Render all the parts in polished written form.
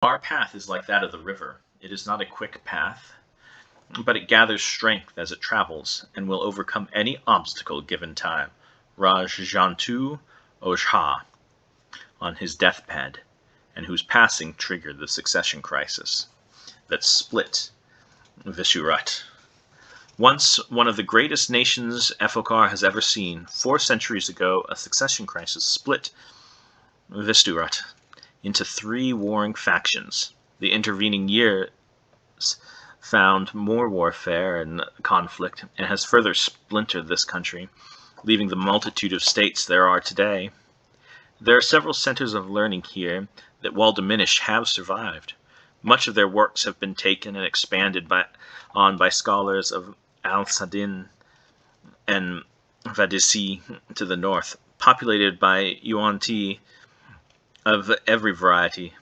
Our path is like that of the river. It is not a quick path, but it gathers strength as it travels, and will overcome any obstacle given time. Rajjantu Ojha, on his deathbed, and whose passing triggered the succession crisis that split Visurut. Once one of the greatest nations Efokar has ever seen, 4 centuries ago, a succession crisis split Visurut into 3 warring factions. The intervening years found more warfare and conflict, and has further splintered this country, leaving the multitude of states there are today. There are several centers of learning here that, while diminished, have survived. Much of their works have been taken and expanded by scholars of Al-Sadin and Vadisi to the north, populated by Yuan-ti of every variety.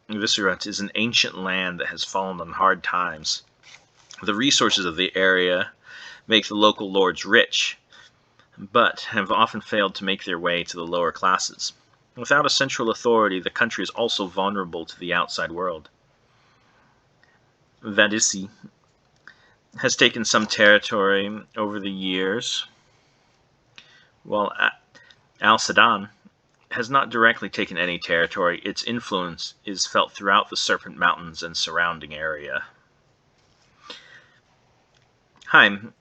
Visurut is an ancient land that has fallen on hard times. The resources of the area make the local lords rich, but have often failed to make their way to the lower classes. Without a central authority, the country is also vulnerable to the outside world. Vadisi has taken some territory over the years, while Al-Sadan has not directly taken any territory. Its influence is felt throughout the Serpent Mountains and surrounding area. Haim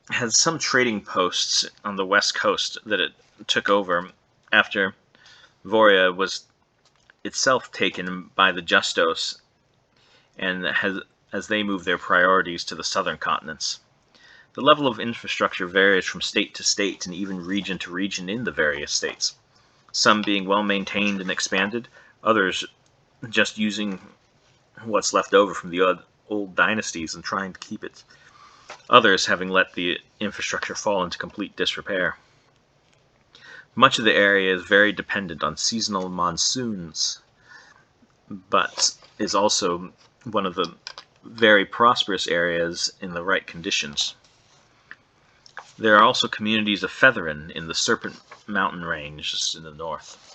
has some trading posts on the west coast that it took over after Voria was itself taken by the Justos, and as they move their priorities to the southern continents. The level of infrastructure varies from state to state and even region to region in the various states, some being well maintained and expanded, others just using what's left over from the old dynasties and trying to keep it, others having let the infrastructure fall into complete disrepair. Much of the area is very dependent on seasonal monsoons, but is also one of the very prosperous areas in the right conditions. There are also communities of Featherin in the Serpent Mountain ranges in the north.